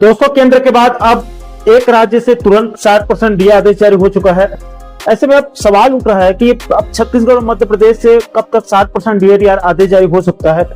दोस्तों केंद्र के बाद अब एक राज्य से तुरंत 60% डीए आदेश जारी हो चुका है। ऐसे में अब सवाल उठ रहा है कि अब छत्तीसगढ़ और मध्य प्रदेश से कब तक 60% डीआर आदेश जारी हो सकता है।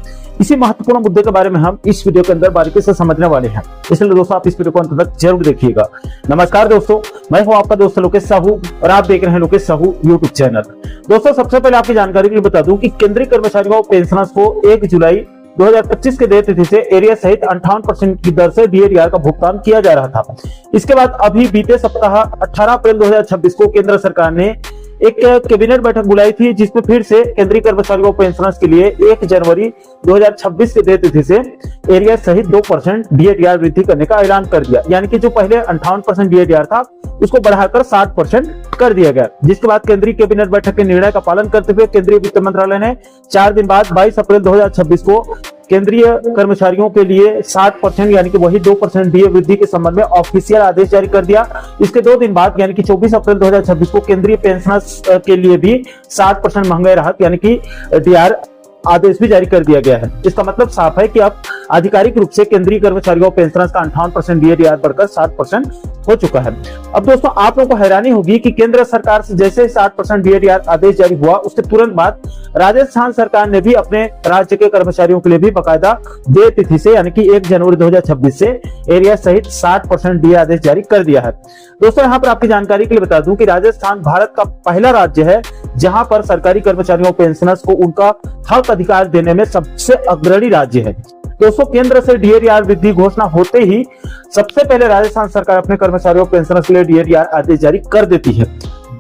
इसी महत्वपूर्ण मुद्दे के बारे में हम इस वीडियो के अंदर बारीकी से समझने वाले हैं, इसलिए दोस्तों आप इस वीडियो को अंत तक जरूर देखिएगा। नमस्कार दोस्तों, मैं हूं आपका दोस्त लोकेश साहू और आप देख रहे हैं लोकेश साहू यूट्यूब चैनल। दोस्तों सबसे पहले आपकी जानकारी के लिए बता दूं कि केंद्रीय कर्मचारियों और पेंशनर्स को 1 जुलाई 2025 के देय तिथि से एरिया सहित 58% की दर से डीआर का भुगतान किया जा रहा था। इसके बाद अभी बीते सप्ताह 18 अप्रैल 2026 को केंद्र सरकार ने एक कैबिनेट बैठक बुलाई थी, जिसमें फिर से केंद्रीय कर्मचारियों और पेंशनर्स के लिए 1 जनवरी 2026 के देय तिथि से एरिया सहित 2% डीआर वृद्धि करने का ऐलान कर दिया। यानी कि जो पहले 58% डीआर था उसको बढ़ाकर 60% कर दिया गया। जिसके बाद केंद्रीय कैबिनेट बैठक के निर्णय का पालन करते हुए केंद्रीय वित्त मंत्रालय ने 4 दिन बाद 22 अप्रैल 2026 को केंद्रीय कर्मचारियों के लिए 60% यानी कि वही 2% डीए वृद्धि के संबंध में ऑफिशियल आदेश जारी कर दिया। इसके 2 दिन बाद यानी कि 24 अप्रैल 2026 को केंद्रीय पेंशनर्स के लिए भी 60% महंगाई राहत यानी कि डीआर आदेश भी जारी कर दिया गया है। इसका मतलब साफ है कि अब आधिकारिक रूप से केंद्रीय कर्मचारियों और पेंशनर्स का 58% डीआर बढ़कर 60% हो चुका है। अब दोस्तों आप लोगों को हैरानी होगी कि केंद्र सरकार से जैसे 60% डीआर आदेश जारी हुआ उसके तुरंत बाद राजस्थान सरकार ने भी अपने राज्य के कर्मचारियों के लिए भी बाकायदा देय तिथि से यानी कि 1 जनवरी 2026 से एरिया सहित 60% डीए आदेश जारी कर दिया है। दोस्तों यहाँ पर आपकी जानकारी के लिए बता दूं कि राजस्थान भारत का पहला राज्य है जहां पर सरकारी कर्मचारियों पेंशनर्स को उनका हक अधिकार देने में सबसे अग्रणी राज्य है। दोस्तों केंद्र से डीआर वृद्धि घोषणा होते ही सबसे पहले राजस्थान सरकार अपने कर्मचारियों पेंशनर्स के लिए डीआर आदेश जारी कर देती है।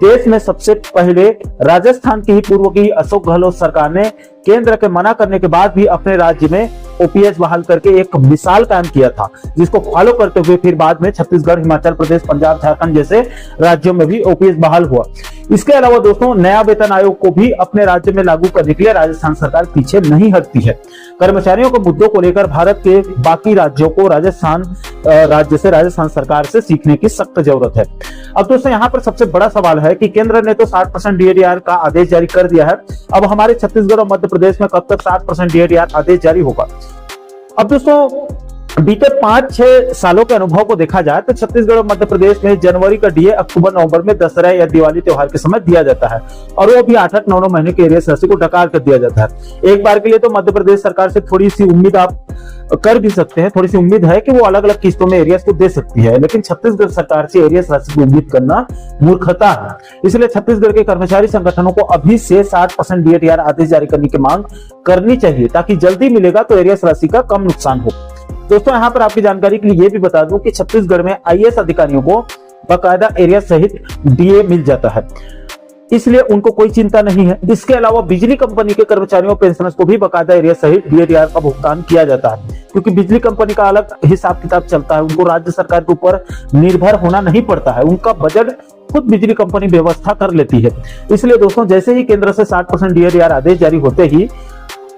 देश में सबसे पहले राजस्थान की ही पूर्व की अशोक गहलोत सरकार ने केंद्र के मना करने के बाद भी अपने राज्य में ओपीएस बहाल करके एक मिसाल कायम किया था, जिसको फॉलो करते हुए फिर बाद में छत्तीसगढ़, हिमाचल प्रदेश, पंजाब, झारखंड जैसे राज्यों में भी ओपीएस बहाल हुआ। इसके अलावा दोस्तों नया वेतन आयोग को भी अपने राज्य में लागू करने के लिए राजस्थान सरकार पीछे नहीं हटती है। कर्मचारियों के मुद्दों को लेकर भारत के बाकी राज्यों को राजस्थान सरकार से सीखने की सख्त जरूरत है। अब दोस्तों यहाँ पर सबसे बड़ा सवाल है कि केंद्र ने तो 60% डीआर का आदेश जारी कर दिया है, अब हमारे छत्तीसगढ़ और मध्य प्रदेश में कब तक 60% डीआर आदेश जारी होगा। अब दोस्तों बीते 5-6 सालों के अनुभव को देखा जाए तो छत्तीसगढ़ और मध्य प्रदेश में जनवरी का डीए अक्टूबर नवंबर में दशहरा या दिवाली त्योहार के समय दिया जाता है और वो भी 8-8, 9-9 महीने के एरियस राशि को डकार कर दिया जाता है। एक बार के लिए तो मध्य प्रदेश सरकार से थोड़ी सी उम्मीद आप कर भी सकते हैं, थोड़ी सी उम्मीद है कि वो अलग अलग किस्तों में एरियस को दे सकती है, लेकिन छत्तीसगढ़ सरकार से एरियस राशि की उम्मीद करना मूर्खता है। इसलिए छत्तीसगढ़ के कर्मचारी संगठनों को अभी से 60% डीआर आदेश जारी करने की मांग करनी चाहिए, ताकि जल्दी मिलेगा तो एरियस राशि का कम नुकसान हो। दोस्तों यहाँ पर आपकी जानकारी के लिए ये भी बता दूं कि छत्तीसगढ़ में आईएएस अधिकारियों को बाकायदा एरिया सहित डीए मिल जाता है, इसलिए उनको कोई चिंता नहीं है। इसके अलावा बिजली कंपनी के कर्मचारियों पेंशनर्स को भी बाकायदा एरिया सहित डीआर का भुगतान किया जाता है, क्योंकि बिजली कंपनी का अलग हिसाब किताब चलता है, उनको राज्य सरकार के ऊपर निर्भर होना नहीं पड़ता है, उनका बजट खुद बिजली कंपनी व्यवस्था कर लेती है। इसलिए दोस्तों जैसे ही केंद्र से 60% डीआर आदेश जारी होते ही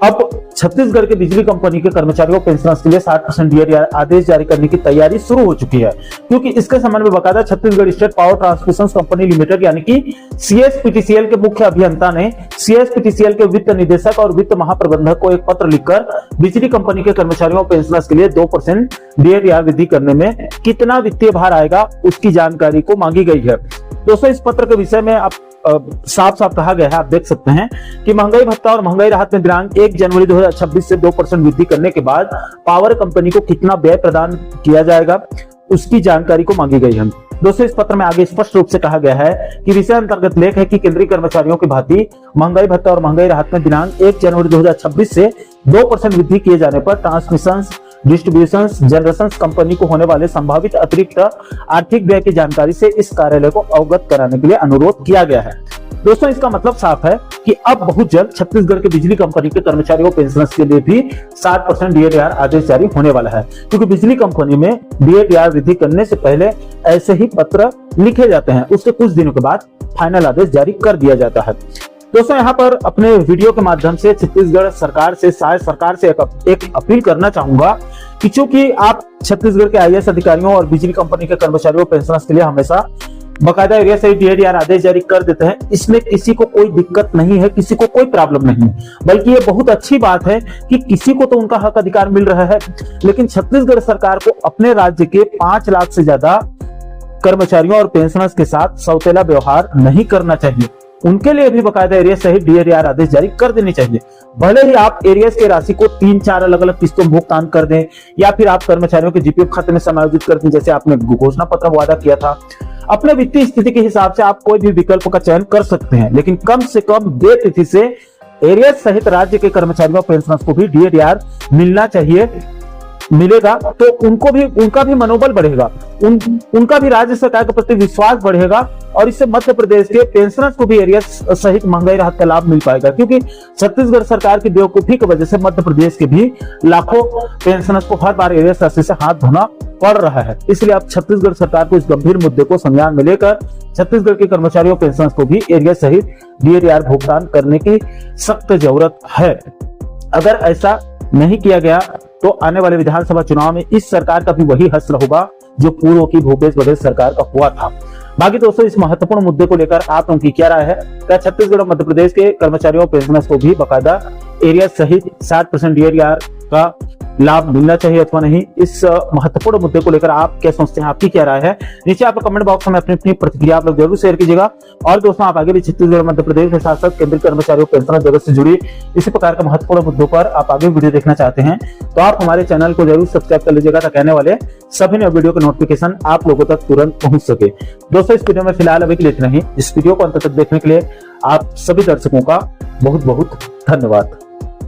अब छत्तीसगढ़ के बिजली कंपनी के कर्मचारियों पेंशनर्स के लिए 60% डीआर आदेश जारी करने की तैयारी शुरू हो चुकी है, क्योंकि इसके संबंध में बाकायदा Chhattisgarh state power transmission company limited यानी कि सीएसपीटीसीएल के मुख्य अभियंता ने सीएसपीटीसीएल के वित्त निदेशक और वित्त महाप्रबंधक को एक पत्र लिखकर बिजली कंपनी के कर्मचारियों पेंशनर्स के लिए 2% डीआर वृद्धि करने में कितना वित्तीय भार आएगा उसकी जानकारी को मांगी गई है। दोस्तों इस पत्र के विषय में आप साफ साफ कहा गया है, आप देख सकते हैं कि महंगाई भत्ता और महंगाई राहत में दिनांक 1 जनवरी 2026 से 2% वृद्धि करने के बाद पावर कंपनी को कितना व्यय प्रदान किया जाएगा उसकी जानकारी को मांगी गई है। दोस्तों इस पत्र में आगे स्पष्ट रूप से कहा गया है कि विषय अंतर्गत लेख है कि केंद्रीय कर्मचारियों की भांति महंगाई भत्ता और महंगाई राहत में दिनांक 1 जनवरी 2026 से 2% वृद्धि किए जाने पर ट्रांसमिशन डिस्ट्रीब्यूशन जनरेशन कंपनी को होने वाले संभावित अतिरिक्त आर्थिक व्यय की जानकारी से इस कार्यालय को अवगत कराने के लिए अनुरोध किया गया है। दोस्तों इसका मतलब साफ है कि अब बहुत जल्द छत्तीसगढ़ के बिजली कंपनी के कर्मचारियों पेंशनर्स के लिए भी 60% डीआर आदेश जारी होने वाला है, क्योंकि बिजली कंपनी में डीआर वृद्धि करने से पहले ऐसे ही पत्र लिखे जाते हैं, उसके कुछ दिनों के बाद फाइनल आदेश जारी कर दिया जाता है। दोस्तों यहाँ पर अपने वीडियो के माध्यम से छत्तीसगढ़ सरकार से एक अपील करना चाहूंगा कि चूंकि आप छत्तीसगढ़ के आईएएस अधिकारियों और बिजली कंपनी के कर्मचारियों पेंशनर्स के लिए हमेशा बाकायदा एरिया सहित DAR आदेश जारी कर देते हैं, इसमें किसी को कोई दिक्कत नहीं है, किसी को कोई प्रॉब्लम नहीं है, बल्कि ये बहुत अच्छी बात है कि किसी को तो उनका हक अधिकार मिल रहा है। लेकिन छत्तीसगढ़ सरकार को अपने राज्य के 5 लाख से ज्यादा कर्मचारियों और पेंशनर्स के साथ सौतेला व्यवहार नहीं करना चाहिए। उनके लिए भी बाकायदा एरिया सहित DAR आदेश जारी कर देनी चाहिए। भले ही आप एरियर्स की राशि को 3-4 अलग अलग किस्तों में भुगतान कर दें, या फिर आप कर्मचारियों के GPF खाते में समायोजित कर दें, जैसे आपने घोषणा पत्र में वादा किया था। अपने वित्तीय स्थिति के हिसाब से आप कोई भी विकल्प का चयन कर सकते हैं, लेकिन कम से कम देय तिथि से एरियर्स सहित राज्य के कर्मचारियों और पेंशनर्स को भी DAR मिलना चाहिए। मिलेगा तो उनका भी मनोबल बढ़ेगा, उनका भी राज्य सरकार के प्रति विश्वास बढ़ेगा, और इससे मध्य प्रदेश के पेंशनर्स को भी एरियर्स सहित महंगाई राहत का लाभ मिल पाएगा। क्योंकि छत्तीसगढ़ सरकार की बेवकूफी की वजह से मध्य प्रदेश के भी लाखों पेंशनर्स को हर बार एरियर्स राशि से हाथ धोना पड़ रहा है। इसलिए अब छत्तीसगढ़ सरकार को इस गंभीर मुद्दे को संज्ञान में लेकर छत्तीसगढ़ के कर्मचारियों पेंशनर्स को भी एरियर्स सहित DAR भुगतान करने की सख्त जरूरत है। अगर ऐसा नहीं किया गया तो आने वाले विधानसभा चुनाव में इस सरकार का भी वही हश्र होगा जो पूर्व की भूपेश बघेल सरकार का हुआ था। बाकी दोस्तों, इस महत्वपूर्ण मुद्दे को लेकर आप लोगों की क्या राय है? क्या छत्तीसगढ़ और मध्य प्रदेश के कर्मचारियों पेंशनर्स को भी बाकायदा एरिया सहित 60% DAR का लाभ मिलना चाहिए अथवा नहीं? इस महत्वपूर्ण मुद्दे को लेकर आप क्या सोचते हैं, आपकी क्या राय है? नीचे आप कमेंट बॉक्स में अपनी अपनी प्रतिक्रिया आप लोग जरूर शेयर कीजिएगा। और दोस्तों, आप आगे भी छत्तीसगढ़ मध्य प्रदेश के साथ साथ केंद्रीय कर्मचारियों पेंशनर जगत से जुड़ी इसी प्रकार का महत्वपूर्ण मुद्दों पर आप आगे वीडियो देखना चाहते हैं तो आप हमारे चैनल को जरूर सब्सक्राइब कर लीजिएगा, ताकि आने वाले सभी नए वीडियो के नोटिफिकेशन आप लोगों तक तुरंत पहुंच सके। दोस्तों, इस वीडियो में फिलहाल अभी के लिए इतना ही। इस वीडियो को अंत तक देखने के लिए आप सभी दर्शकों का बहुत बहुत धन्यवाद।